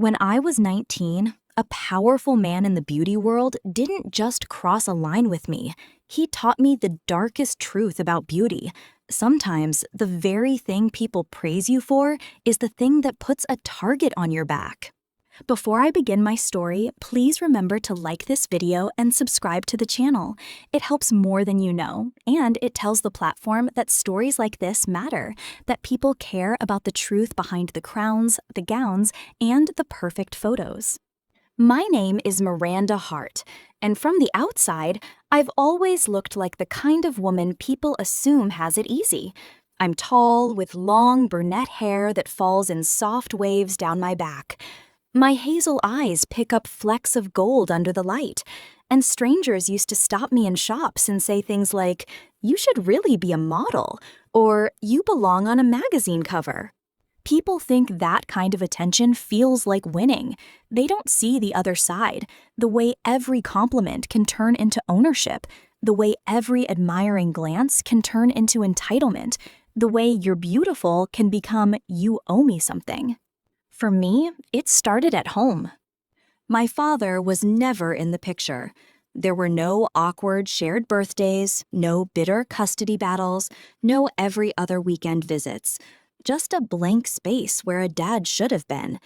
When I was 19, a powerful man in the beauty world didn't just cross a line with me. He taught me the darkest truth about beauty. Sometimes the very thing people praise you for is the thing that puts a target on your back. Before I begin my story, please remember to like this video and subscribe to the channel. It helps more than you know, and it tells the platform that stories like this matter, that people care about the truth behind the crowns, the gowns, and the perfect photos. My name is Miranda Hart, and from the outside, I've always looked like the kind of woman people assume has it easy. I'm tall, with long brunette hair that falls in soft waves down my back. My hazel eyes pick up flecks of gold under the light, and strangers used to stop me in shops and say things like, "You should really be a model," or "You belong on a magazine cover." People think that kind of attention feels like winning. They don't see the other side, the way every compliment can turn into ownership, the way every admiring glance can turn into entitlement, the way "you're beautiful" can become "you owe me something." For me, it started at home. My father was never in the picture. There were no awkward shared birthdays, no bitter custody battles, no every other weekend visits. Just a blank space where a dad should have been.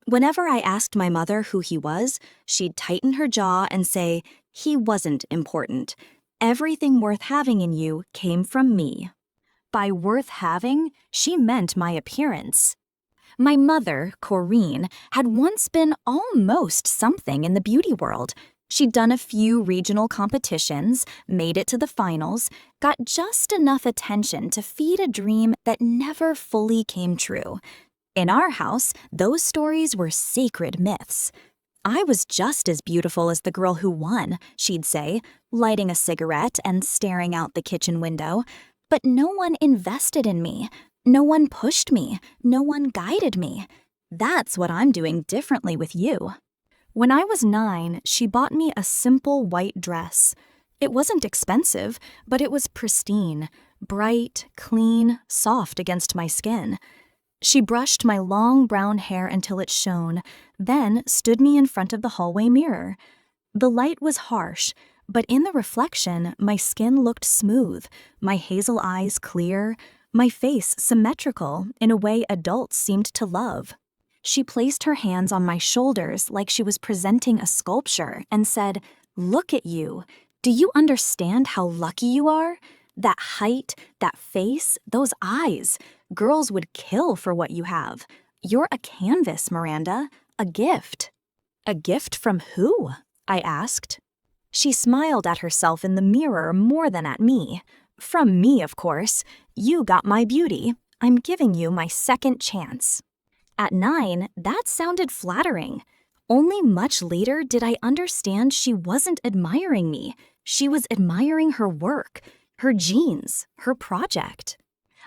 Whenever I asked my mother who he was, she'd tighten her jaw and say, "He wasn't important. Everything worth having in you came from me." By worth having, she meant my appearance. My mother, Corinne, had once been almost something in the beauty world. She'd done a few regional competitions, made it to the finals, got just enough attention to feed a dream that never fully came true. In our house, those stories were sacred myths. "I was just as beautiful as the girl who won," she'd say, lighting a cigarette and staring out the kitchen window. But no one invested in me. No one pushed me. No one guided me. That's what I'm doing differently with you. When I was 9, she bought me a simple white dress. It wasn't expensive, but it was pristine, bright, clean, soft against my skin. She brushed my long brown hair until it shone, then stood me in front of the hallway mirror. The light was harsh, but in the reflection, my skin looked smooth, my hazel eyes clear, my face symmetrical in a way adults seemed to love. She placed her hands on my shoulders like she was presenting a sculpture and said, "Look at you. Do you understand how lucky you are? That height, that face, those eyes. Girls would kill for what you have. You're a canvas, Miranda, a gift." "A gift from who?" I asked. She smiled at herself in the mirror more than at me. "From me, of course. You got my beauty. I'm giving you my second chance." At 9, that sounded flattering. Only much later did I understand she wasn't admiring me. She was admiring her work, her genes, her project.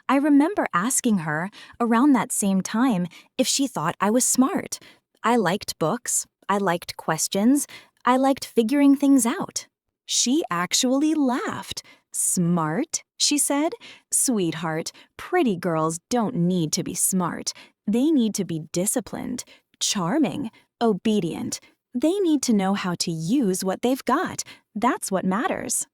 I remember asking her, around that same time, if she thought I was smart. I liked books. I liked questions. I liked figuring things out. She actually laughed. "Smart?" she said. "Sweetheart, pretty girls don't need to be smart. They need to be disciplined, charming, obedient. They need to know how to use what they've got. That's what matters."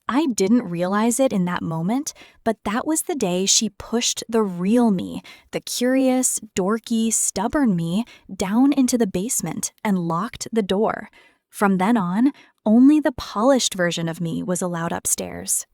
I didn't realize it in that moment, but that was the day she pushed the real me, the curious, dorky, stubborn me, down into the basement and locked the door. From then on, only the polished version of me was allowed upstairs.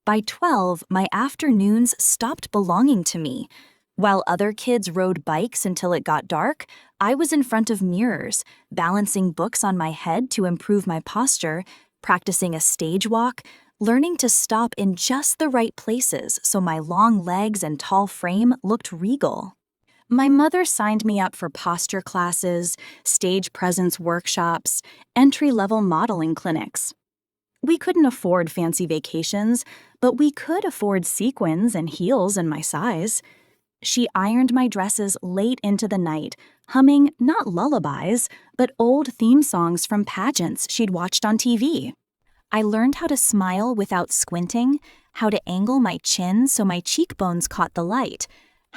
By 12, my afternoons stopped belonging to me. While other kids rode bikes until it got dark, I was in front of mirrors, balancing books on my head to improve my posture, practicing a stage walk, learning to stop in just the right places so my long legs and tall frame looked regal. My mother signed me up for posture classes, stage presence workshops, entry-level modeling clinics. We couldn't afford fancy vacations, but we could afford sequins and heels in my size. She ironed my dresses late into the night, humming not lullabies, but old theme songs from pageants she'd watched on TV. I learned how to smile without squinting, how to angle my chin so my cheekbones caught the light,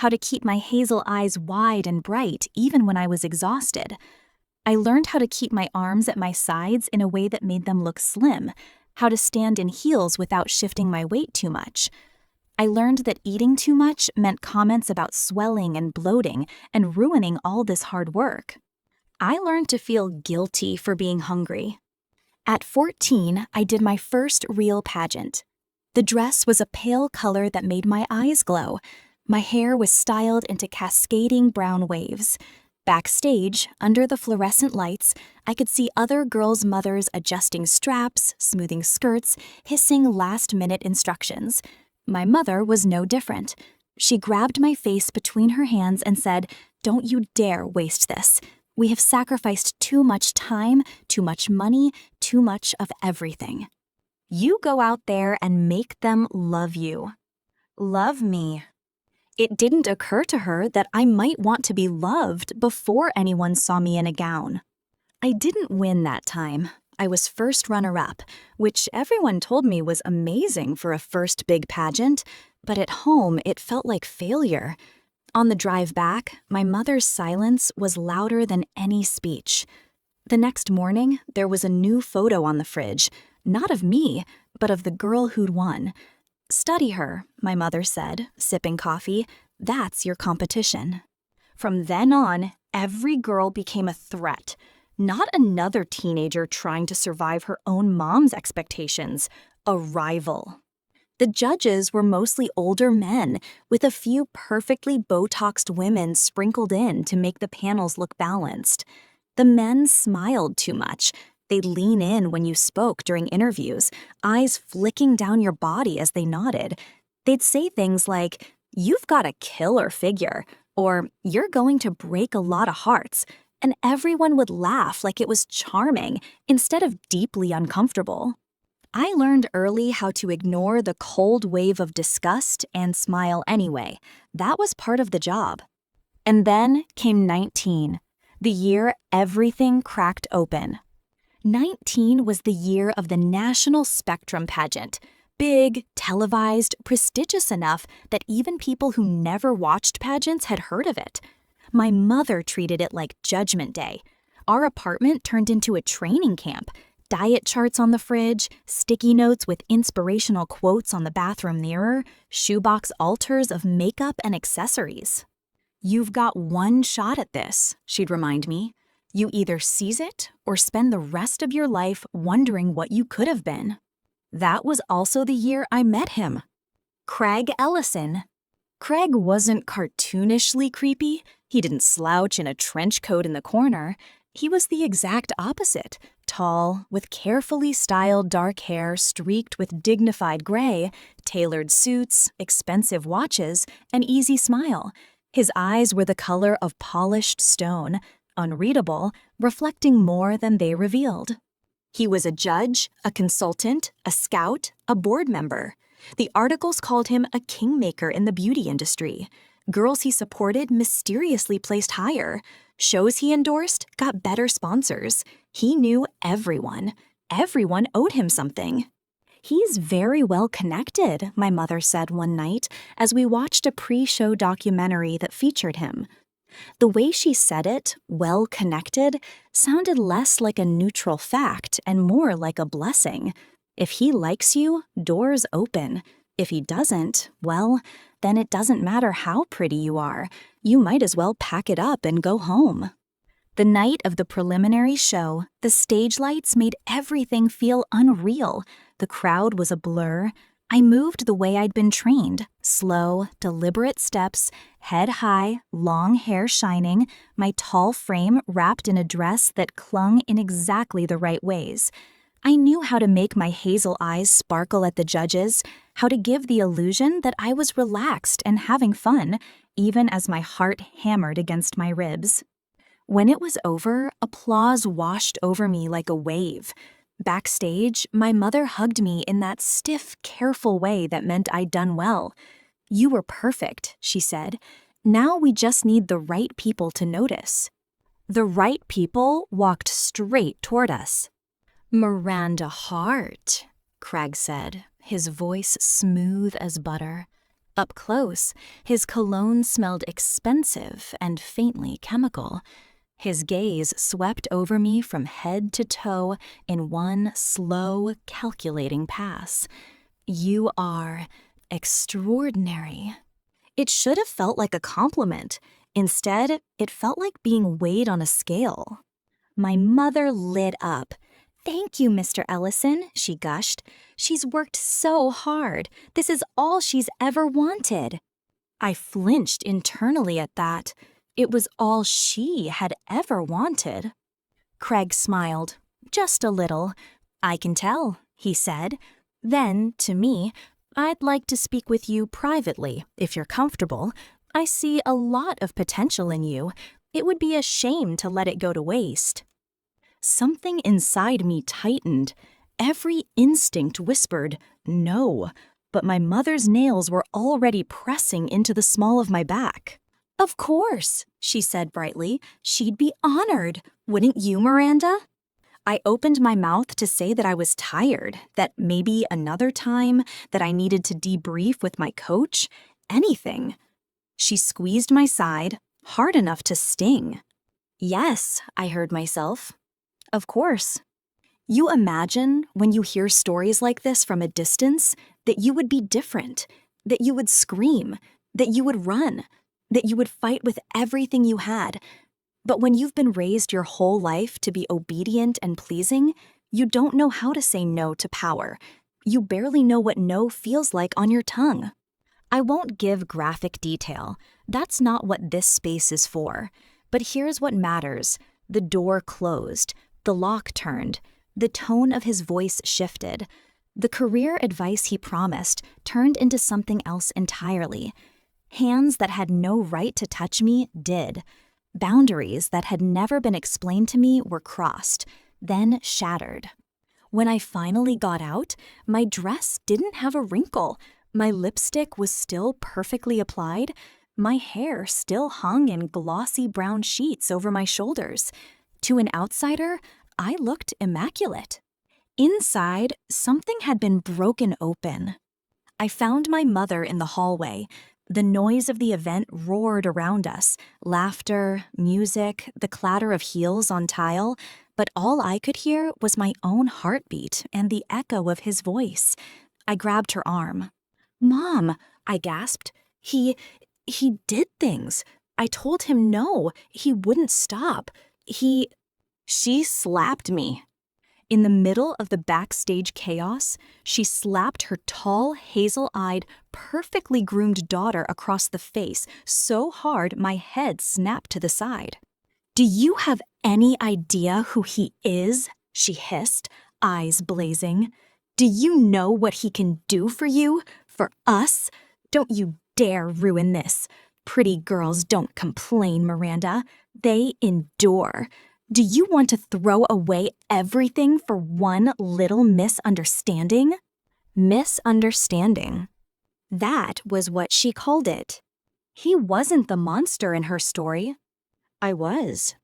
how to keep my hazel eyes wide and bright even when I was exhausted. I learned how to keep my arms at my sides in a way that made them look slim, how to stand in heels without shifting my weight too much. I learned that eating too much meant comments about swelling and bloating and ruining all this hard work. I learned to feel guilty for being hungry. At 14, I did my first real pageant. The dress was a pale color that made my eyes glow. My hair was styled into cascading brown waves. Backstage, under the fluorescent lights, I could see other girls' mothers adjusting straps, smoothing skirts, hissing last-minute instructions. My mother was no different. She grabbed my face between her hands and said, "Don't you dare waste this. We have sacrificed too much time, too much money, too much of everything. You go out there and make them love you. Love me." It didn't occur to her that I might want to be loved before anyone saw me in a gown. I didn't win that time. I was first runner-up, which everyone told me was amazing for a first big pageant, but at home it felt like failure. On the drive back, my mother's silence was louder than any speech. The next morning, there was a new photo on the fridge, not of me, but of the girl who'd won. "Study her," my mother said, sipping coffee. "That's your competition." From then on, every girl became a threat. Not another teenager trying to survive her own mom's expectations, a rival. The judges were mostly older men, with a few perfectly Botoxed women sprinkled in to make the panels look balanced. The men smiled too much. They'd lean in when you spoke during interviews, eyes flicking down your body as they nodded. They'd say things like, "You've got a killer figure," or "You're going to break a lot of hearts," and everyone would laugh like it was charming instead of deeply uncomfortable. I learned early how to ignore the cold wave of disgust and smile anyway. That was part of the job. And then came 19, the year everything cracked open. 19 was the year of the National Spectrum pageant. Big, televised, prestigious enough that even people who never watched pageants had heard of it. My mother treated it like Judgment Day. Our apartment turned into a training camp. Diet charts on the fridge, sticky notes with inspirational quotes on the bathroom mirror, shoebox altars of makeup and accessories. "You've got one shot at this," she'd remind me. "You either seize it or spend the rest of your life wondering what you could have been." That was also the year I met him. Craig Ellison. Craig wasn't cartoonishly creepy. He didn't slouch in a trench coat in the corner. He was the exact opposite. Tall, with carefully styled dark hair streaked with dignified gray, tailored suits, expensive watches, an easy smile. His eyes were the color of polished stone, unreadable, reflecting more than they revealed. He was a judge, a consultant, a scout, a board member. The articles called him a kingmaker in the beauty industry. Girls he supported mysteriously placed higher. Shows he endorsed got better sponsors. He knew everyone. Everyone owed him something. "He's very well connected," my mother said one night as we watched a pre-show documentary that featured him. The way she said it, well connected, sounded less like a neutral fact and more like a blessing. If he likes you, doors open. If he doesn't, well, then it doesn't matter how pretty you are. You might as well pack it up and go home. The night of the preliminary show, the stage lights made everything feel unreal. The crowd was a blur. I moved the way I'd been trained, slow, deliberate steps, head high, long hair shining, my tall frame wrapped in a dress that clung in exactly the right ways. I knew how to make my hazel eyes sparkle at the judges, how to give the illusion that I was relaxed and having fun, even as my heart hammered against my ribs. When it was over, applause washed over me like a wave. Backstage, my mother hugged me in that stiff, careful way that meant I'd done well. "You were perfect," she said. "Now we just need the right people to notice." The right people walked straight toward us. "Miranda Hart," Craig said, his voice smooth as butter. Up close, his cologne smelled expensive and faintly chemical. His gaze swept over me from head to toe in one slow, calculating pass. You are extraordinary. It should have felt like a compliment. Instead, it felt like being weighed on a scale. My mother lit up. "Thank you, Mr. Ellison," she gushed. "She's worked so hard. This is all she's ever wanted." I flinched internally at that. It was all she had ever wanted. Craig smiled, just a little. "I can tell," he said. Then, to me, "I'd like to speak with you privately, if you're comfortable. I see a lot of potential in you. It would be a shame to let it go to waste." Something inside me tightened. Every instinct whispered, no, but my mother's nails were already pressing into the small of my back. "Of course," she said brightly. "She'd be honored. Wouldn't you, Miranda?" I opened my mouth to say that I was tired, that maybe another time, that I needed to debrief with my coach, anything. She squeezed my side, hard enough to sting. "Yes," I heard myself. "Of course." You imagine, when you hear stories like this from a distance, that you would be different, that you would scream, that you would run, that you would fight with everything you had. But when you've been raised your whole life to be obedient and pleasing, you don't know how to say no to power. You barely know what no feels like on your tongue. I won't give graphic detail. That's not what this space is for. But here's what matters. The door closed. The lock turned. The tone of his voice shifted. The career advice he promised turned into something else entirely. Hands that had no right to touch me did. Boundaries that had never been explained to me were crossed, then shattered. When I finally got out, my dress didn't have a wrinkle. My lipstick was still perfectly applied. My hair still hung in glossy brown sheets over my shoulders. To an outsider, I looked immaculate. Inside, something had been broken open. I found my mother in the hallway. The noise of the event roared around us. Laughter, music, the clatter of heels on tile. But all I could hear was my own heartbeat and the echo of his voice. I grabbed her arm. "Mom," I gasped. He did things. I told him no. He wouldn't stop. She slapped me. In the middle of the backstage chaos, she slapped her tall, hazel-eyed, perfectly groomed daughter across the face so hard my head snapped to the side. "Do you have any idea who he is?" she hissed, eyes blazing. "Do you know what he can do for you? For us? Don't you dare ruin this. Pretty girls don't complain, Miranda. They endure. Do you want to throw away everything for one little misunderstanding?" Misunderstanding. That was what she called it. He wasn't the monster in her story. I was.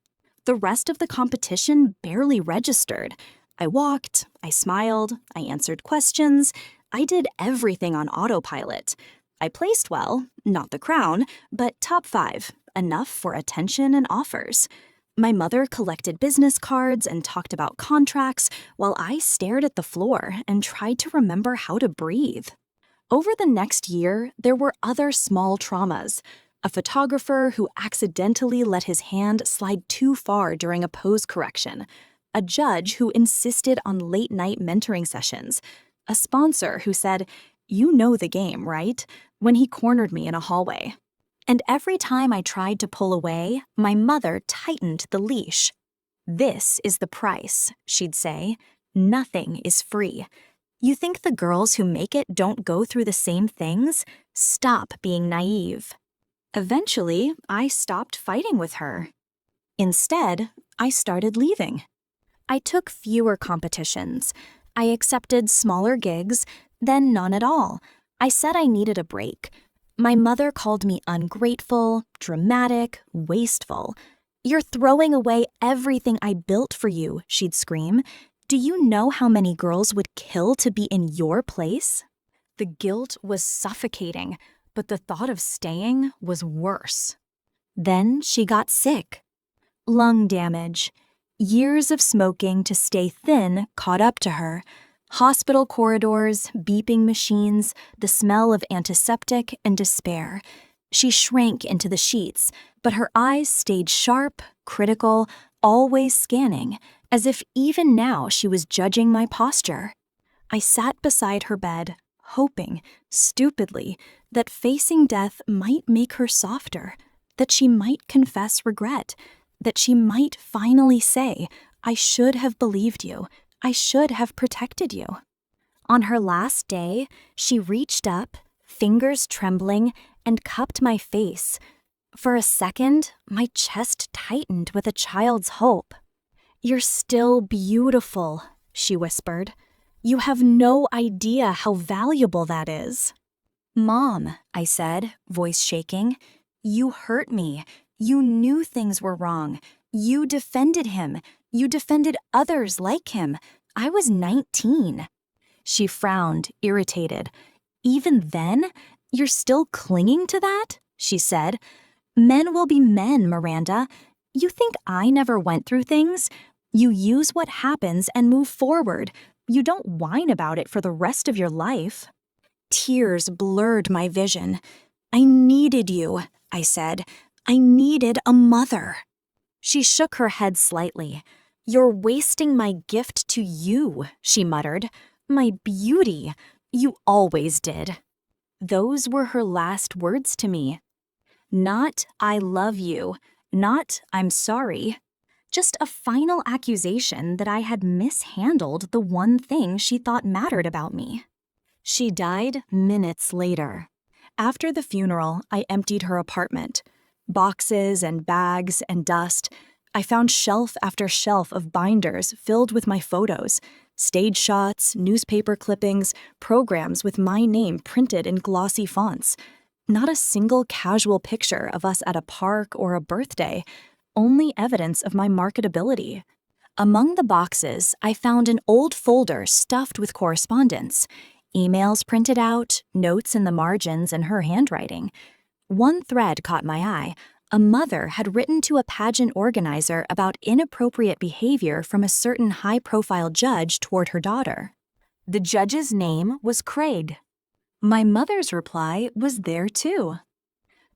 The rest of the competition barely registered. I walked, I smiled, I answered questions. I did everything on autopilot. I placed well, not the crown, but top 5, enough for attention and offers. My mother collected business cards and talked about contracts while I stared at the floor and tried to remember how to breathe. Over the next year, there were other small traumas. A photographer who accidentally let his hand slide too far during a pose correction. A judge who insisted on late-night mentoring sessions. A sponsor who said, "You know the game, right?" when he cornered me in a hallway. And every time I tried to pull away, my mother tightened the leash. "This is the price," she'd say. "Nothing is free. You think the girls who make it don't go through the same things? Stop being naive." Eventually, I stopped fighting with her. Instead, I started leaving. I took fewer competitions. I accepted smaller gigs, then none at all. I said I needed a break. My mother called me ungrateful, dramatic, wasteful. "You're throwing away everything I built for you," she'd scream. "Do you know how many girls would kill to be in your place?" The guilt was suffocating. but the thought of staying was worse. Then she got sick. Lung damage. Years of smoking to stay thin caught up to her. Hospital corridors, beeping machines, the smell of antiseptic and despair. She shrank into the sheets, but her eyes stayed sharp, critical, always scanning, as if even now she was judging my posture. I sat beside her bed, hoping, stupidly, that facing death might make her softer, that she might confess regret, that she might finally say, "I should have believed you. I should have protected you." On her last day, she reached up, fingers trembling, and cupped my face. For a second, my chest tightened with a child's hope. "You're still beautiful," she whispered. "You have no idea how valuable that is." "Mom," I said, voice shaking, "you hurt me. You knew things were wrong. You defended him. You defended others like him. I was 19. She frowned, irritated. "Even then? You're still clinging to that?" she said. "Men will be men, Miranda. You think I never went through things? You use what happens and move forward. You don't whine about it for the rest of your life." Tears blurred my vision. "I needed you," I said. "I needed a mother." She shook her head slightly. "You're wasting my gift to you," she muttered. "My beauty. You always did." Those were her last words to me. Not "I love you," not "I'm sorry." Just a final accusation that I had mishandled the one thing she thought mattered about me. She died minutes later. After the funeral, I emptied her apartment. Boxes and bags and dust. I found shelf after shelf of binders filled with my photos, stage shots, newspaper clippings, programs with my name printed in glossy fonts. Not a single casual picture of us at a park or a birthday, only evidence of my marketability. Among the boxes, I found an old folder stuffed with correspondence, emails printed out, notes in the margins in her handwriting. One thread caught my eye. A mother had written to a pageant organizer about inappropriate behavior from a certain high-profile judge toward her daughter. The judge's name was Craig. My mother's reply was there too.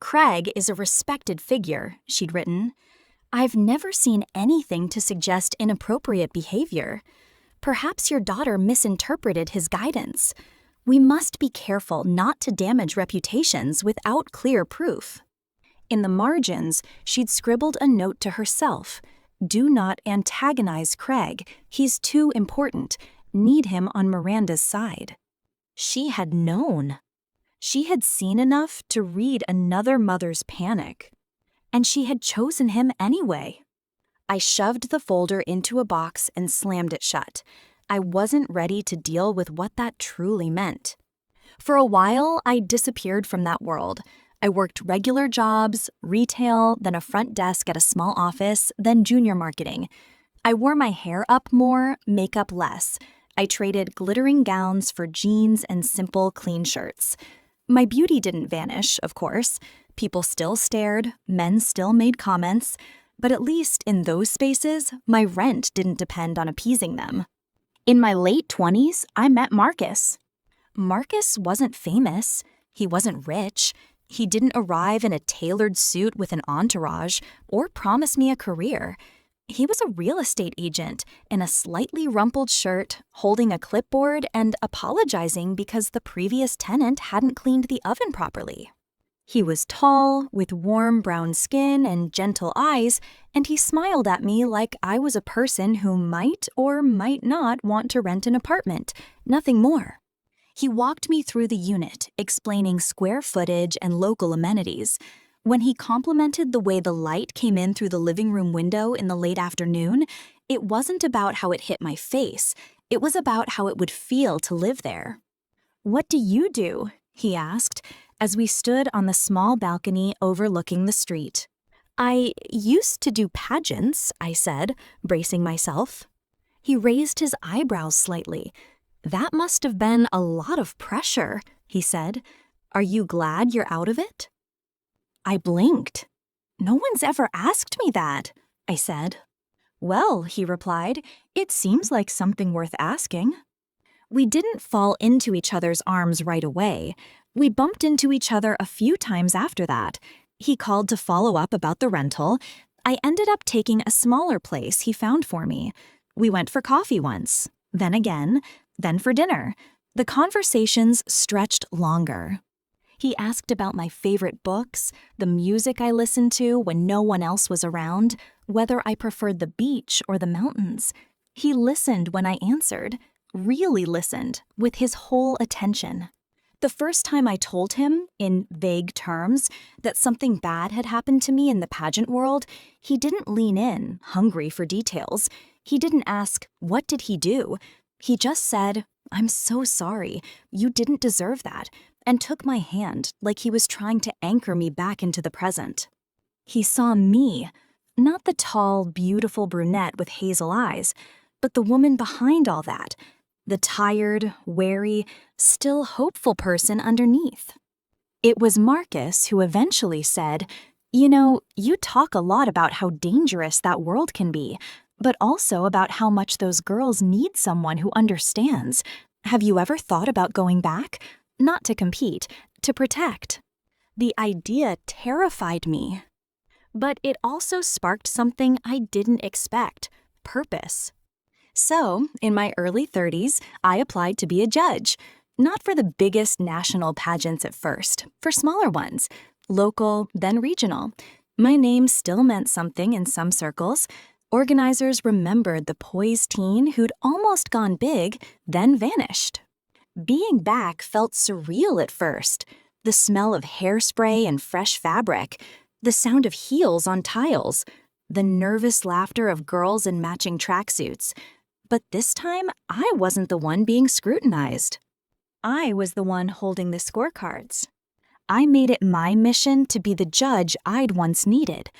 "Craig is a respected figure," she'd written. "I've never seen anything to suggest inappropriate behavior. Perhaps your daughter misinterpreted his guidance. We must be careful not to damage reputations without clear proof." In the margins, she'd scribbled a note to herself. "Do not antagonize Craig. He's too important. Need him on Miranda's side." She had known. She had seen enough to read another mother's panic. And she had chosen him anyway. I shoved the folder into a box and slammed it shut. I wasn't ready to deal with what that truly meant. For a while, I disappeared from that world. I worked regular jobs, retail, then a front desk at a small office, then junior marketing. I wore my hair up more, makeup less. I traded glittering gowns for jeans and simple, clean shirts. My beauty didn't vanish, of course. People still stared, men still made comments, but at least in those spaces, my rent didn't depend on appeasing them. In my late 20s, I met Marcus. Marcus wasn't famous. He wasn't rich. He didn't arrive in a tailored suit with an entourage or promise me a career. He was a real estate agent in a slightly rumpled shirt, holding a clipboard and apologizing because the previous tenant hadn't cleaned the oven properly. He was tall, with warm brown skin and gentle eyes, and he smiled at me like I was a person who might or might not want to rent an apartment, nothing more. He walked me through the unit, explaining square footage and local amenities. When he complimented the way the light came in through the living room window in the late afternoon, it wasn't about how it hit my face. It was about how it would feel to live there. "What do you do?" he asked, as we stood on the small balcony overlooking the street. "I used to do pageants," I said, bracing myself. He raised his eyebrows slightly. "That must have been a lot of pressure," he said. Are you glad you're out of it? I blinked. No one's ever asked me that, I said. Well, he replied, it seems like something worth asking. We didn't fall into each other's arms right away. We bumped into each other a few times after that. He called to follow up about the rental. I ended up taking a smaller place he found for me. We went for coffee once, then again, then for dinner. The conversations stretched longer. He asked about my favorite books, the music I listened to when no one else was around, whether I preferred the beach or the mountains. He listened when I answered, really listened, with his whole attention. The first time I told him, in vague terms, that something bad had happened to me in the pageant world, he didn't lean in, hungry for details. He didn't ask, what did he do? He just said, I'm so sorry, you didn't deserve that, and took my hand like he was trying to anchor me back into the present. He saw me, not the tall, beautiful brunette with hazel eyes, but the woman behind all that, the tired, wary, still hopeful person underneath. It was Marcus who eventually said, you know, you talk a lot about how dangerous that world can be, but also about how much those girls need someone who understands. Have you ever thought about going back? Not to compete, to protect. The idea terrified me. But it also sparked something I didn't expect, purpose. So, in my early 30s, I applied to be a judge. Not for the biggest national pageants at first, for smaller ones, local, then regional. My name still meant something in some circles. Organizers remembered the poised teen who'd almost gone big, then vanished. Being back felt surreal at first. The smell of hairspray and fresh fabric, the sound of heels on tiles, the nervous laughter of girls in matching tracksuits. But this time, I wasn't the one being scrutinized. I was the one holding the scorecards. I made it my mission to be the judge I'd once needed.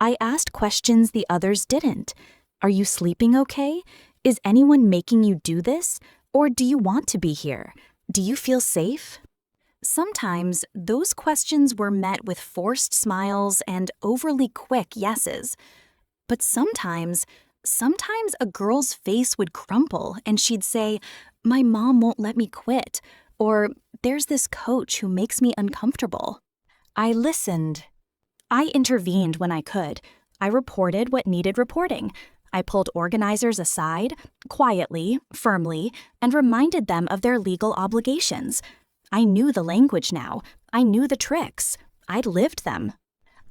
I asked questions the others didn't. Are you sleeping okay? Is anyone making you do this? Or do you want to be here? Do you feel safe? Sometimes those questions were met with forced smiles and overly quick yeses. But sometimes a girl's face would crumple and she'd say, my mom won't let me quit, or there's this coach who makes me uncomfortable. I listened. I intervened when I could. I reported what needed reporting. I pulled organizers aside, quietly, firmly, and reminded them of their legal obligations. I knew the language now. I knew the tricks. I'd lived them.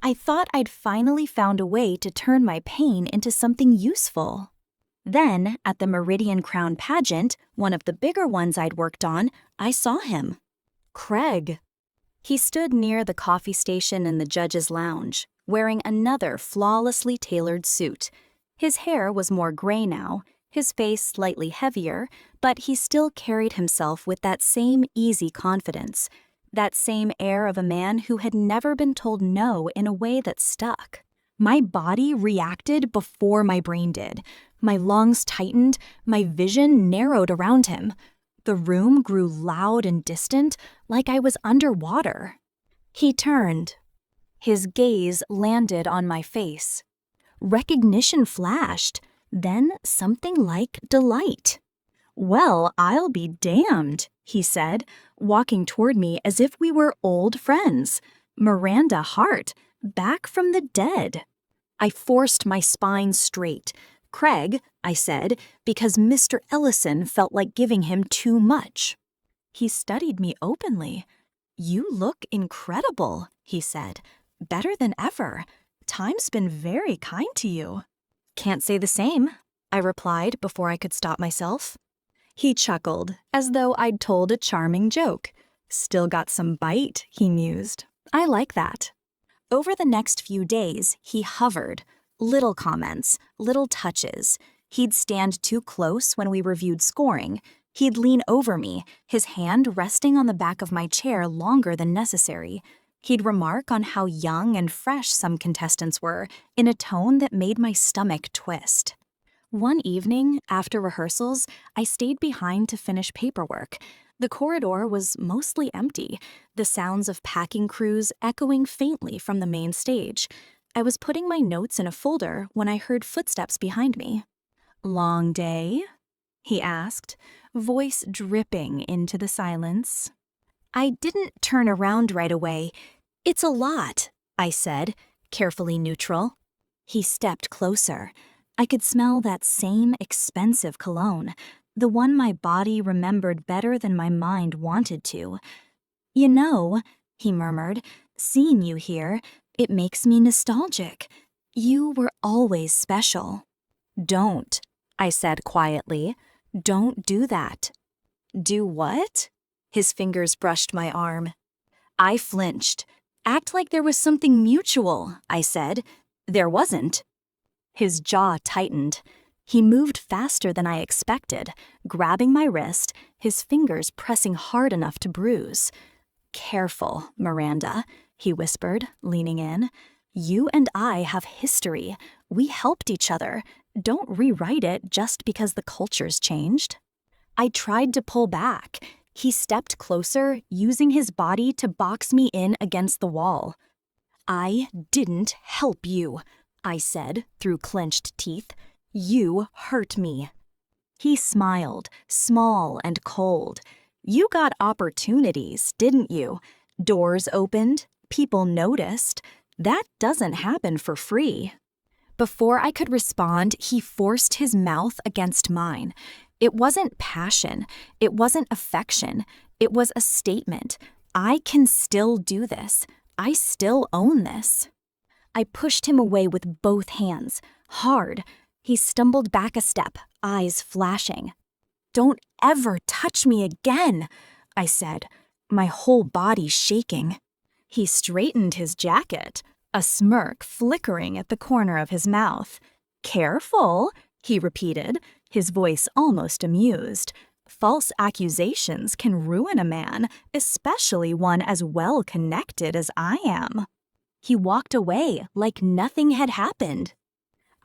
I thought I'd finally found a way to turn my pain into something useful. Then, at the Meridian Crown pageant, one of the bigger ones I'd worked on, I saw him. Craig. He stood near the coffee station in the judge's lounge, wearing another flawlessly tailored suit. His hair was more gray now, his face slightly heavier, but he still carried himself with that same easy confidence, that same air of a man who had never been told no in a way that stuck. My body reacted before my brain did. My lungs tightened, my vision narrowed around him. The room grew loud and distant, like I was underwater. He turned. His gaze landed on my face. Recognition flashed, then something like delight. Well, I'll be damned, he said, walking toward me as if we were old friends. Miranda Hart, back from the dead. I forced my spine straight. Craig, I said, because Mr. Ellison felt like giving him too much. He studied me openly. You look incredible, he said. Better than ever. Time's been very kind to you. Can't say the same, I replied before I could stop myself. He chuckled, as though I'd told a charming joke. Still got some bite, he mused. I like that. Over the next few days, he hovered. Little comments, little touches. He'd stand too close when we reviewed scoring. He'd lean over me, his hand resting on the back of my chair longer than necessary. He'd remark on how young and fresh some contestants were, in a tone that made my stomach twist. One evening, after rehearsals, I stayed behind to finish paperwork. The corridor was mostly empty, the sounds of packing crews echoing faintly from the main stage. I was putting my notes in a folder when I heard footsteps behind me. "Long day?" he asked, voice dripping into the silence. I didn't turn around right away. "It's a lot," I said, carefully neutral. He stepped closer. I could smell that same expensive cologne, the one my body remembered better than my mind wanted to. "You know," he murmured, "seeing you here, it makes me nostalgic. You were always special." "Don't," I said quietly. "Don't do that." "Do what?" His fingers brushed my arm. I flinched. "Act like there was something mutual," I said. "There wasn't." His jaw tightened. He moved faster than I expected, grabbing my wrist, his fingers pressing hard enough to bruise. "Careful, Miranda," he whispered, leaning in. "You and I have history. We helped each other. Don't rewrite it just because the culture's changed." I tried to pull back. He stepped closer, using his body to box me in against the wall. "I didn't help you," I said through clenched teeth. "You hurt me." He smiled, small and cold. "You got opportunities, didn't you? Doors opened, people noticed. That doesn't happen for free." Before I could respond, he forced his mouth against mine. It wasn't passion. It wasn't affection. It was a statement. I can still do this. I still own this. I pushed him away with both hands, hard. He stumbled back a step, eyes flashing. "Don't ever touch me again," I said, my whole body shaking. He straightened his jacket, a smirk flickering at the corner of his mouth. "Careful," he repeated, his voice almost amused. "False accusations can ruin a man, especially one as well connected as I am." He walked away like nothing had happened.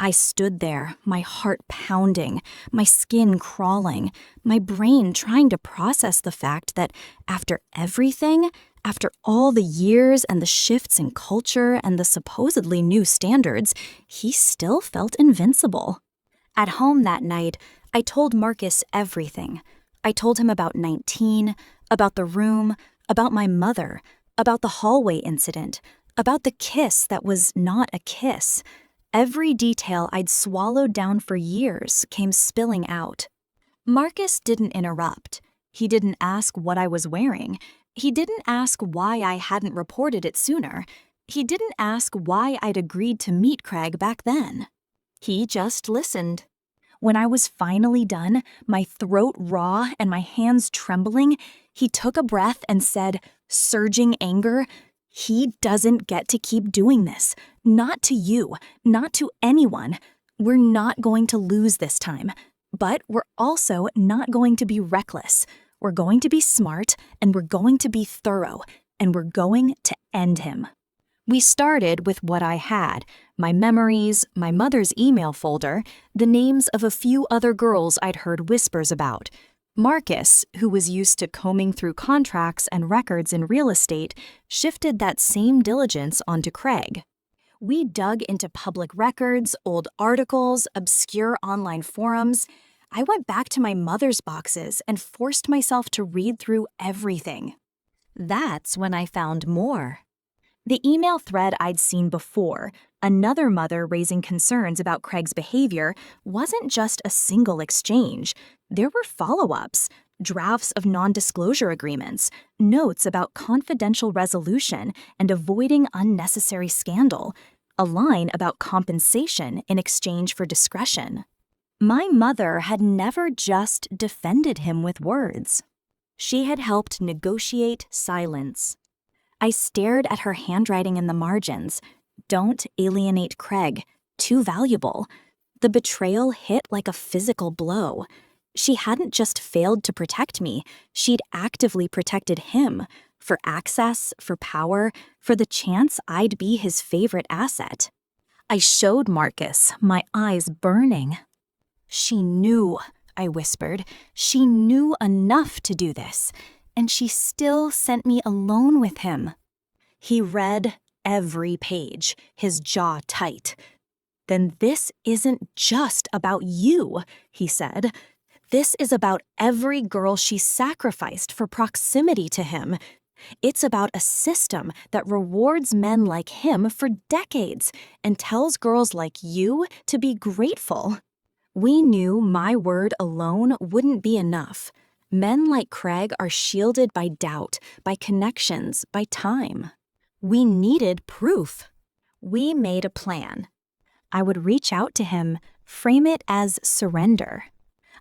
I stood there, my heart pounding, my skin crawling, my brain trying to process the fact that after everything, after all the years and the shifts in culture and the supposedly new standards, he still felt invincible. At home that night, I told Marcus everything. I told him about 19, about the room, about my mother, about the hallway incident, about the kiss that was not a kiss. Every detail I'd swallowed down for years came spilling out. Marcus didn't interrupt. He didn't ask what I was wearing. He didn't ask why I hadn't reported it sooner. He didn't ask why I'd agreed to meet Craig back then. He just listened. When I was finally done, my throat raw and my hands trembling, he took a breath and said, surging anger, "He doesn't get to keep doing this. Not to you, not to anyone. We're not going to lose this time. But we're also not going to be reckless. We're going to be smart, and we're going to be thorough, and we're going to end him." We started with what I had, my memories, my mother's email folder, the names of a few other girls I'd heard whispers about. Marcus, who was used to combing through contracts and records in real estate, shifted that same diligence onto Craig. We dug into public records, old articles, obscure online forums. I went back to my mother's boxes and forced myself to read through everything. That's when I found more. The email thread I'd seen before, another mother raising concerns about Craig's behavior, wasn't just a single exchange. There were follow-ups, drafts of non-disclosure agreements, notes about confidential resolution and avoiding unnecessary scandal, a line about compensation in exchange for discretion. My mother had never just defended him with words. She had helped negotiate silence. I stared at her handwriting in the margins. "Don't alienate Craig. Too valuable." The betrayal hit like a physical blow. She hadn't just failed to protect me. She'd actively protected him, for access, for power, for the chance I'd be his favorite asset. I showed Marcus, my eyes burning. "She knew," I whispered. She knew enough to do this, and she still sent me alone with him. He read every page, his jaw tight. Then this isn't just about you, he said. This is about every girl she sacrificed for proximity to him. It's about a system that rewards men like him for decades and tells girls like you to be grateful. We knew my word alone wouldn't be enough. Men like Craig are shielded by doubt, by connections, by time. We needed proof. We made a plan. I would reach out to him, frame it as surrender.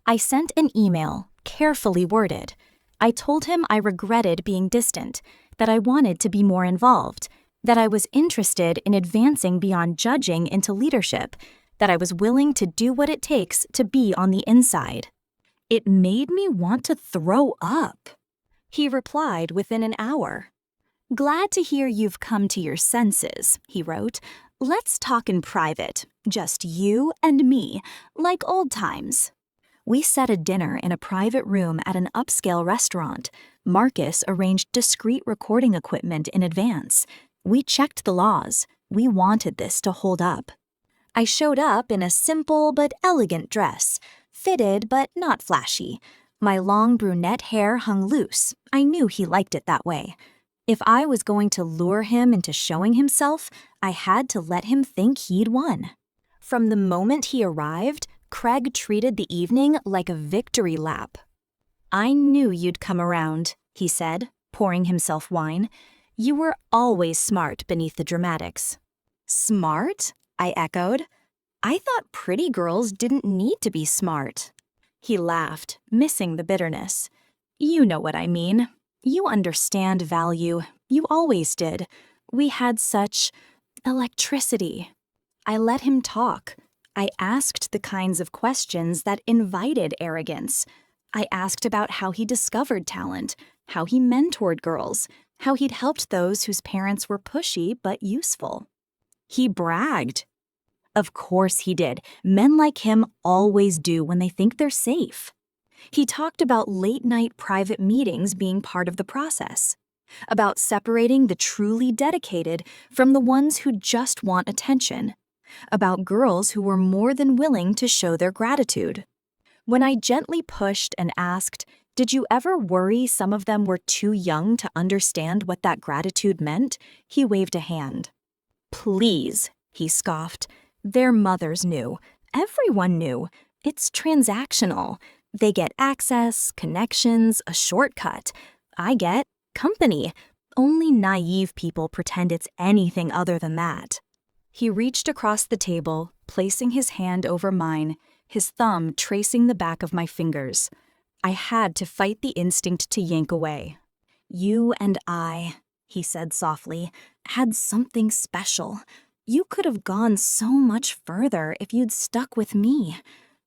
I sent an email, carefully worded. I told him I regretted being distant, that I wanted to be more involved, that I was interested in advancing beyond judging into leadership, that I was willing to do what it takes to be on the inside. It made me want to throw up. He replied within an hour. "Glad to hear you've come to your senses," he wrote. "Let's talk in private, just you and me, like old times." We set a dinner in a private room at an upscale restaurant. Marcus arranged discreet recording equipment in advance. We checked the laws. We wanted this to hold up. I showed up in a simple but elegant dress, fitted but not flashy. My long brunette hair hung loose. I knew he liked it that way. If I was going to lure him into showing himself, I had to let him think he'd won. From the moment he arrived, Craig treated the evening like a victory lap. "I knew you'd come around," he said, pouring himself wine. "You were always smart beneath the dramatics." "Smart?" I echoed. "I thought pretty girls didn't need to be smart." He laughed, missing the bitterness. "You know what I mean. You understand value. You always did. We had such electricity." I let him talk. I asked the kinds of questions that invited arrogance. I asked about how he discovered talent, how he mentored girls, how he'd helped those whose parents were pushy but useful. He bragged. Of course he did. Men like him always do when they think they're safe. He talked about late-night private meetings being part of the process, about separating the truly dedicated from the ones who just want attention, about girls who were more than willing to show their gratitude. When I gently pushed and asked, "Did you ever worry some of them were too young to understand what that gratitude meant?" he waved a hand. "Please," he scoffed. "Their mothers knew. Everyone knew. It's transactional. They get access, connections, a shortcut. I get company. Only naive people pretend it's anything other than that." He reached across the table, placing his hand over mine, his thumb tracing the back of my fingers. I had to fight the instinct to yank away. "You and I," he said softly, "had something special. You could have gone so much further if you'd stuck with me.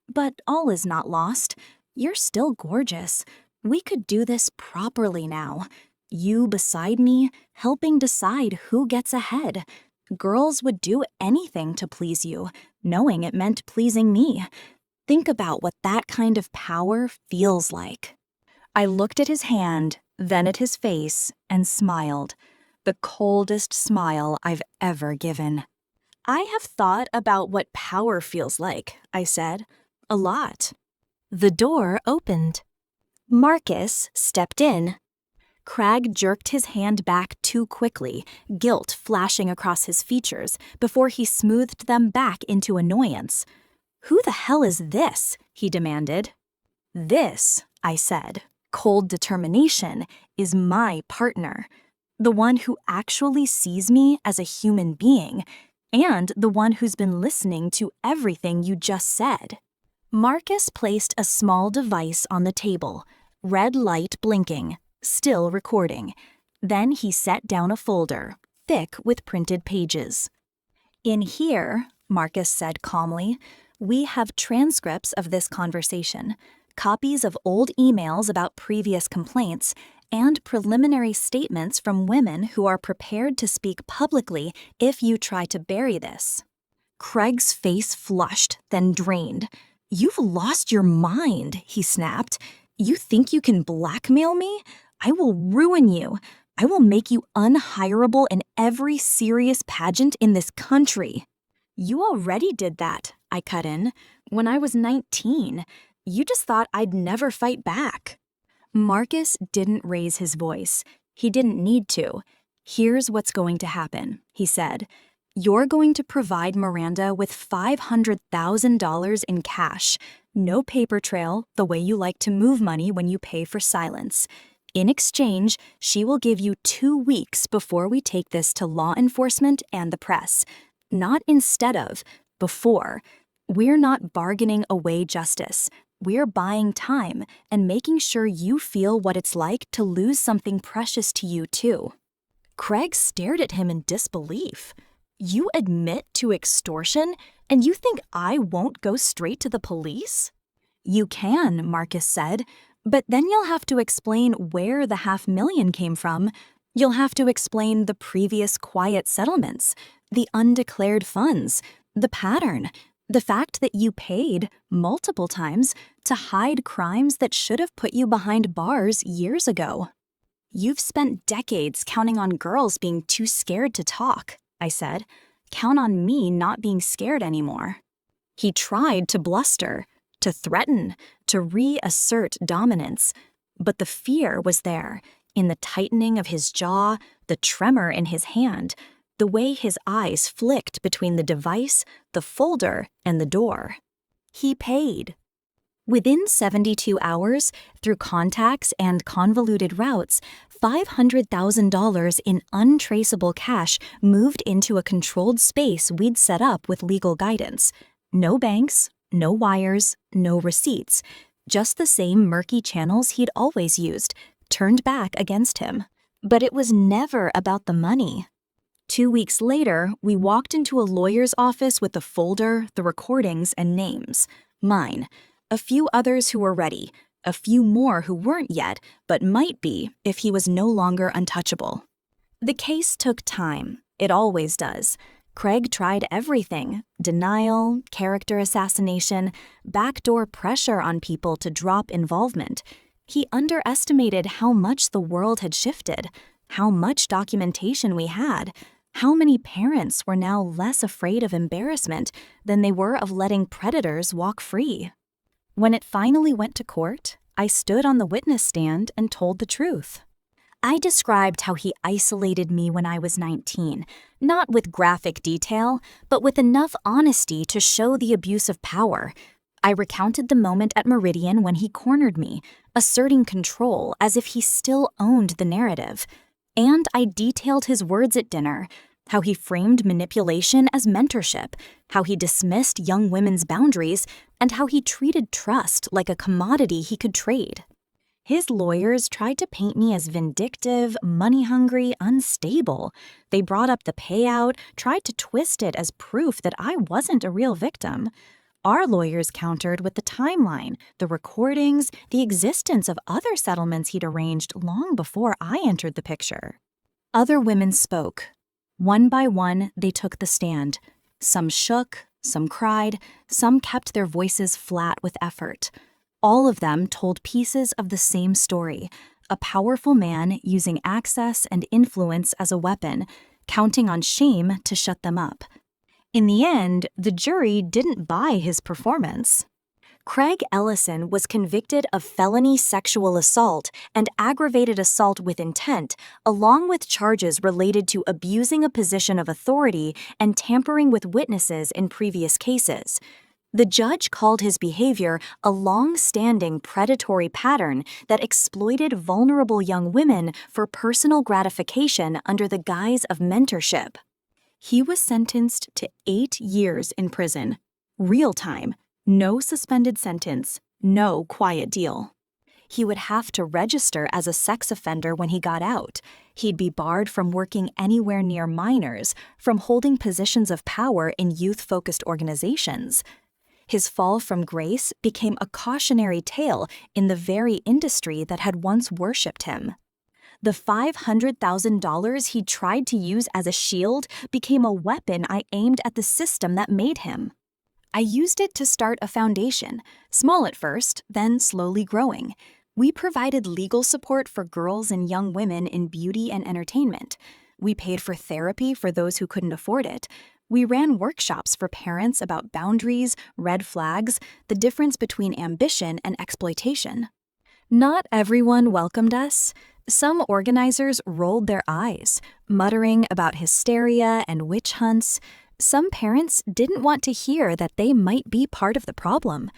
But all is not lost. You're still gorgeous. We could do this properly now. You beside me, helping decide who gets ahead. Girls would do anything to please you, knowing it meant pleasing me. Think about what that kind of power feels like." I looked at his hand, then at his face, and smiled. The coldest smile I've ever given. "I have thought about what power feels like," I said. "A lot." The door opened. Marcus stepped in. Craig jerked his hand back too quickly, guilt flashing across his features before he smoothed them back into annoyance. "Who the hell is this?" he demanded. "This," I said, cold determination, "is my partner. The one who actually sees me as a human being, and the one who's been listening to everything you just said." Marcus placed a small device on the table, red light blinking, still recording. Then he set down a folder, thick with printed pages. "In here," Marcus said calmly, "we have transcripts of this conversation, copies of old emails about previous complaints, and preliminary statements from women who are prepared to speak publicly if you try to bury this." Craig's face flushed, then drained. "You've lost your mind," he snapped. "You think you can blackmail me? I will ruin you. I will make you unhireable in every serious pageant in this country." "You already did that," I cut in, "when I was 19. You just thought I'd never fight back." Marcus didn't raise his voice. He didn't need to. "Here's what's going to happen," he said. "You're going to provide Miranda with $500,000 in cash. No paper trail, the way you like to move money when you pay for silence. In exchange, she will give you 2 weeks before we take this to law enforcement and the press. Not instead of, before. We're not bargaining away justice. We're buying time and making sure you feel what it's like to lose something precious to you, too." Craig stared at him in disbelief. "You admit to extortion, and you think I won't go straight to the police?" "You can," Marcus said, "but then you'll have to explain where the $500,000 came from. You'll have to explain the previous quiet settlements, the undeclared funds, the pattern, the fact that you paid, multiple times, to hide crimes that should have put you behind bars years ago." "You've spent decades counting on girls being too scared to talk," I said. "Count on me not being scared anymore." He tried to bluster, to threaten, to reassert dominance. But the fear was there, in the tightening of his jaw, the tremor in his hand, the way his eyes flicked between the device, the folder, and the door. He paid. Within 72 hours, through contacts and convoluted routes, $500,000 in untraceable cash moved into a controlled space we'd set up with legal guidance. No banks, no wires, no receipts. Just the same murky channels he'd always used, turned back against him. But it was never about the money. 2 weeks later, we walked into a lawyer's office with the folder, the recordings, and names. Mine. A few others who were ready. A few more who weren't yet, but might be if he was no longer untouchable. The case took time. It always does. Craig tried everything: denial, character assassination, backdoor pressure on people to drop involvement. He underestimated how much the world had shifted, how much documentation we had, how many parents were now less afraid of embarrassment than they were of letting predators walk free. When it finally went to court, I stood on the witness stand and told the truth. I described how he isolated me when I was 19, not with graphic detail, but with enough honesty to show the abuse of power. I recounted the moment at Meridian when he cornered me, asserting control as if he still owned the narrative. And I detailed his words at dinner, how he framed manipulation as mentorship, how he dismissed young women's boundaries, and how he treated trust like a commodity he could trade. His lawyers tried to paint me as vindictive, money-hungry, unstable. They brought up the payout, tried to twist it as proof that I wasn't a real victim. Our lawyers countered with the timeline, the recordings, the existence of other settlements he'd arranged long before I entered the picture. Other women spoke. One by one, they took the stand. Some shook, some cried, some kept their voices flat with effort. All of them told pieces of the same story: a powerful man using access and influence as a weapon, counting on shame to shut them up. In the end, the jury didn't buy his performance. Craig Ellison was convicted of felony sexual assault and aggravated assault with intent, along with charges related to abusing a position of authority and tampering with witnesses in previous cases. The judge called his behavior a long-standing predatory pattern that exploited vulnerable young women for personal gratification under the guise of mentorship. He was sentenced to 8 years in prison. Real time. No suspended sentence. No quiet deal. He would have to register as a sex offender when he got out. He'd be barred from working anywhere near minors, from holding positions of power in youth-focused organizations. His fall from grace became a cautionary tale in the very industry that had once worshipped him. The $500,000 he tried to use as a shield became a weapon I aimed at the system that made him. I used it to start a foundation, small at first, then slowly growing. We provided legal support for girls and young women in beauty and entertainment. We paid for therapy for those who couldn't afford it. We ran workshops for parents about boundaries, red flags, the difference between ambition and exploitation. Not everyone welcomed us. Some organizers rolled their eyes, muttering about hysteria and witch hunts. Some parents didn't want to hear that they might be part of the problem.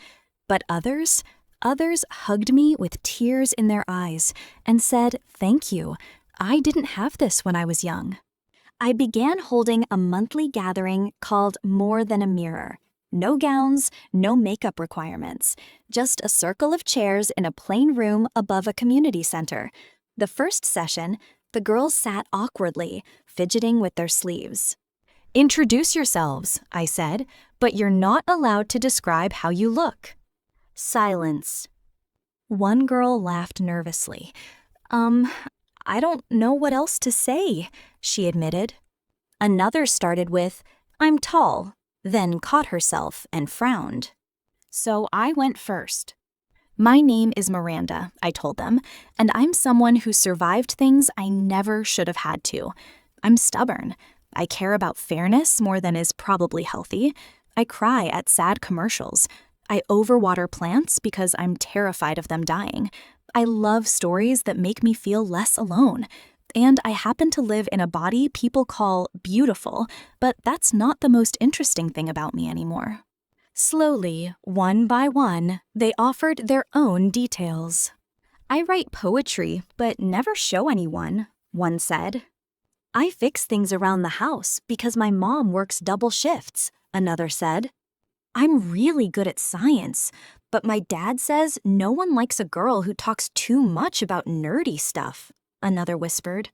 But others hugged me with tears in their eyes and said, "Thank you. I didn't have this when I was young." I began holding a monthly gathering called More Than a Mirror. No gowns, no makeup requirements, just a circle of chairs in a plain room above a community center. The first session, the girls sat awkwardly, fidgeting with their sleeves. "Introduce yourselves," I said, "but you're not allowed to describe how you look." Silence. One girl laughed nervously. I don't know what else to say," she admitted. Another started with, "I'm tall," then caught herself and frowned. So I went first. "My name is Miranda," I told them, "and I'm someone who survived things I never should have had to. I'm stubborn. I care about fairness more than is probably healthy. I cry at sad commercials. I overwater plants because I'm terrified of them dying. I love stories that make me feel less alone. And I happen to live in a body people call beautiful, but that's not the most interesting thing about me anymore." Slowly, one by one, they offered their own details. "I write poetry, but never show anyone," one said. "I fix things around the house because my mom works double shifts," another said. "I'm really good at science, but my dad says no one likes a girl who talks too much about nerdy stuff," another whispered.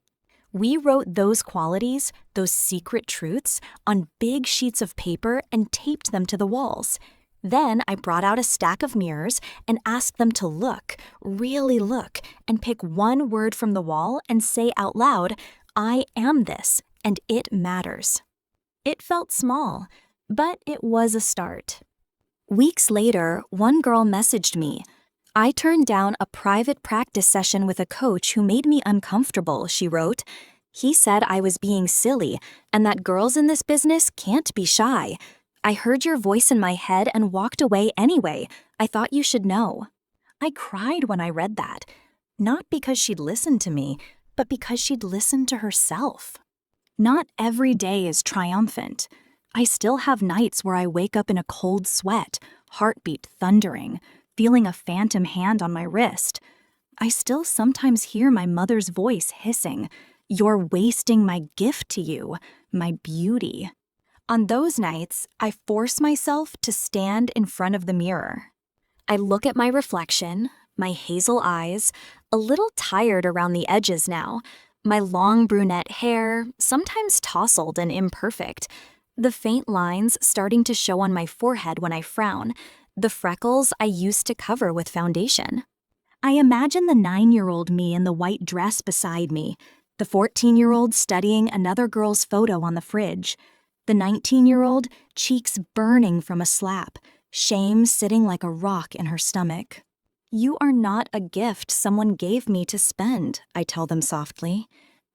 We wrote those qualities, those secret truths, on big sheets of paper and taped them to the walls. Then I brought out a stack of mirrors and asked them to look, really look, and pick one word from the wall and say out loud, "I am this, and it matters." It felt small, but it was a start. Weeks later, one girl messaged me. "I turned down a private practice session with a coach who made me uncomfortable," she wrote. "He said I was being silly and that girls in this business can't be shy. I heard your voice in my head and walked away anyway. I thought you should know." I cried when I read that, not because she'd listened to me, but because she'd listened to herself. Not every day is triumphant. I still have nights where I wake up in a cold sweat, heartbeat thundering, feeling a phantom hand on my wrist. I still sometimes hear my mother's voice hissing, "You're wasting my gift to you, my beauty." On those nights, I force myself to stand in front of the mirror. I look at my reflection, my hazel eyes, a little tired around the edges now, my long brunette hair, sometimes tousled and imperfect, the faint lines starting to show on my forehead when I frown, the freckles I used to cover with foundation. I imagine the 9-year-old me in the white dress beside me, the 14-year-old studying another girl's photo on the fridge, the 19-year-old cheeks burning from a slap, shame sitting like a rock in her stomach. "You are not a gift someone gave me to spend," I tell them softly.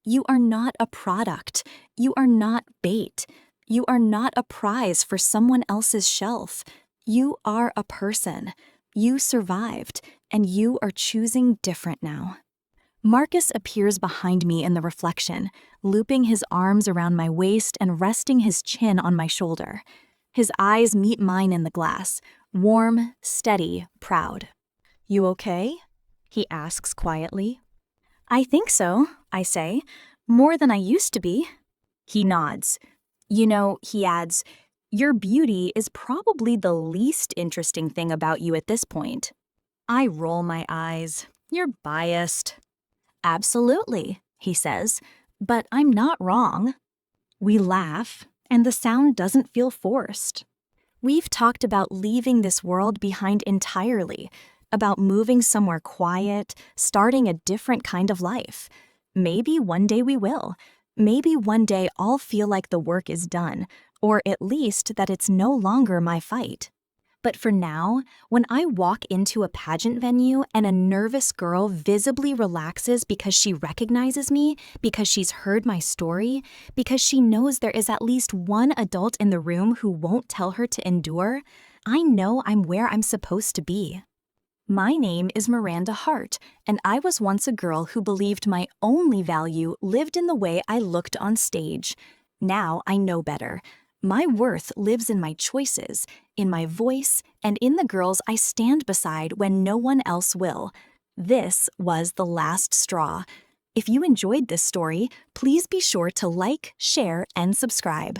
"You are not a product. You are not bait. You are not a prize for someone else's shelf. You are a person. You survived, and you are choosing different now." Marcus appears behind me in the reflection, looping his arms around my waist and resting his chin on my shoulder. His eyes meet mine in the glass, warm, steady, proud. "You okay?" he asks quietly. "I think so," I say, "more than I used to be." He nods. "You know," he adds, "your beauty is probably the least interesting thing about you at this point." I roll my eyes. "You're biased." "Absolutely," he says, "but I'm not wrong." We laugh, and the sound doesn't feel forced. We've talked about leaving this world behind entirely, about moving somewhere quiet, starting a different kind of life. Maybe one day we will. Maybe one day I'll feel like the work is done, or at least that it's no longer my fight. But for now, when I walk into a pageant venue and a nervous girl visibly relaxes because she recognizes me, because she's heard my story, because she knows there is at least one adult in the room who won't tell her to endure, I know I'm where I'm supposed to be. My name is Miranda Hart, and I was once a girl who believed my only value lived in the way I looked on stage. Now I know better. My worth lives in my choices, in my voice, and in the girls I stand beside when no one else will. This was the last straw. If you enjoyed this story, please be sure to like, share, and subscribe.